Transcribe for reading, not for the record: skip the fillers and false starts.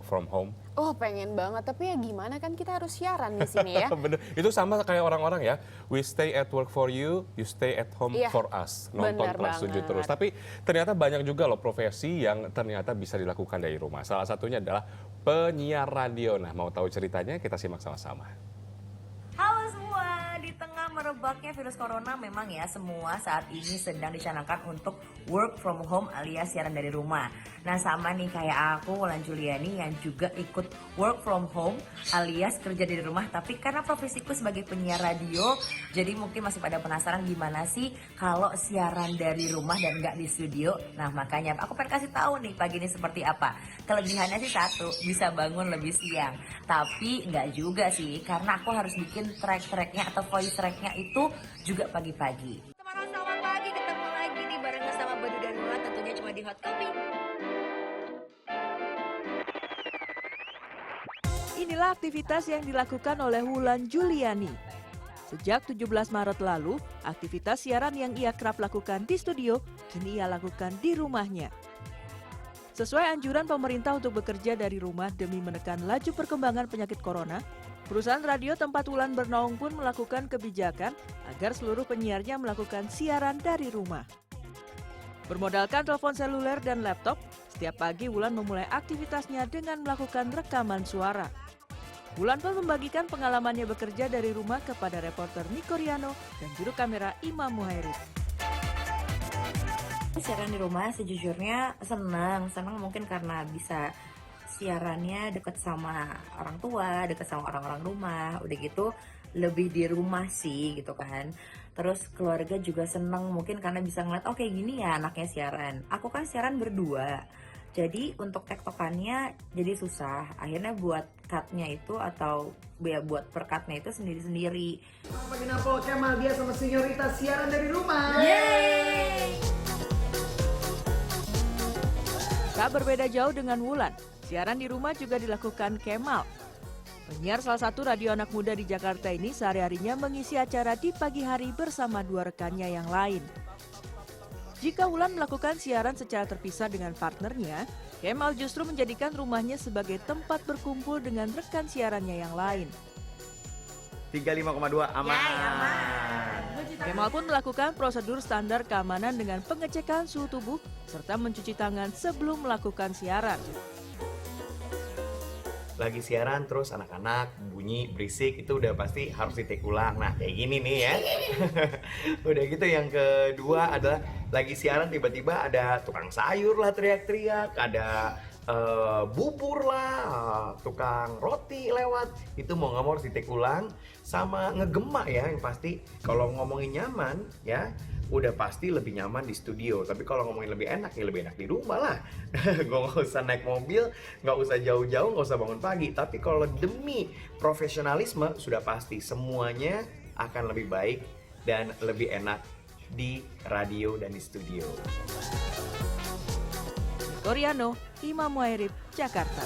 from home? Oh, pengen banget, tapi ya gimana, kan kita harus siaran di sini ya. Bener, itu sama kayak orang-orang ya. We stay at work for you, you stay at home Iya, for us. Nonton bener Trans 7 banget. terus. Tapi ternyata banyak juga loh profesi yang ternyata bisa dilakukan dari rumah. Salah satunya adalah penyiar radio. Nah, mau tahu ceritanya? Kita simak sama-sama. Halo semua, di tengah merebaknya virus corona memang ya semua saat ini sedang dicanangkan untuk work from home alias siaran dari rumah. Nah sama nih kayak aku, Wulan Juliani yang juga ikut work from home alias kerja dari rumah. Tapi karena profesiku sebagai penyiar radio, jadi mungkin masih pada penasaran gimana sih kalau siaran dari rumah dan nggak di studio. Nah makanya aku pengen kasih tahu nih pagi ini seperti apa. Kelebihannya sih satu, bisa bangun lebih siang. Tapi nggak juga sih, karena aku harus bikin track-tracknya atau voice tracknya itu juga pagi-pagi. Teman-teman selamat pagi, ketemu lagi nih bareng sama Badu dan Wulan tentunya cuma di Hot Copy. Inilah aktivitas yang dilakukan oleh Wulan Juliani. Sejak 17 Maret lalu, aktivitas siaran yang ia kerap lakukan di studio, kini ia lakukan di rumahnya. Sesuai anjuran pemerintah untuk bekerja dari rumah demi menekan laju perkembangan penyakit corona, perusahaan radio tempat Wulan bernaung pun melakukan kebijakan agar seluruh penyiarnya melakukan siaran dari rumah. Bermodalkan telepon seluler dan laptop, setiap pagi Wulan memulai aktivitasnya dengan melakukan rekaman suara. Wulan pun membagikan pengalamannya bekerja dari rumah kepada reporter Niko Riano dan juru kamera Imam Muhairib. Siaran di rumah sejujurnya senang mungkin karena bisa siarannya deket sama orang tua, deket sama orang-orang rumah, udah gitu lebih di rumah sih gitu kan. Terus keluarga juga seneng mungkin karena bisa ngeliat oh kayak gini ya anaknya siaran. Aku kan siaran berdua, jadi untuk tektokannya jadi susah. Akhirnya buat cutnya itu atau ya buat per cutnya itu sendiri-sendiri. Pagi Napo, Kemal dia sama Senyorita siaran dari rumah. Yeay! Tak berbeda jauh dengan Wulan, siaran di rumah juga dilakukan Kemal. Penyiar salah satu radio anak muda di Jakarta ini sehari-harinya mengisi acara di pagi hari bersama dua rekannya yang lain. Jika Wulan melakukan siaran secara terpisah dengan partnernya, Kemal justru menjadikan rumahnya sebagai tempat berkumpul dengan rekan siarannya yang lain. 35,2 aman. Ya, aman. Kemal pun melakukan prosedur standar keamanan dengan pengecekan suhu tubuh serta mencuci tangan sebelum melakukan siaran. Lagi siaran terus anak-anak bunyi berisik itu udah pasti harus di-take ulang. Nah kayak gini nih ya. Udah gitu yang kedua adalah lagi siaran tiba-tiba ada tukang sayur lah teriak-teriak, ada bubur lah, tukang roti lewat, itu mau nggak mau harus di-take ulang. Sama ngegema ya, yang pasti kalau ngomongin nyaman ya udah pasti lebih nyaman di studio. Tapi kalau ngomongin lebih enak ya lebih enak di rumah lah. Gue nggak usah naik mobil, nggak usah jauh-jauh, nggak usah bangun pagi. Tapi kalau demi profesionalisme sudah pasti semuanya akan lebih baik dan lebih enak di radio dan di studio. Koreano, Imam Muhairib, Jakarta.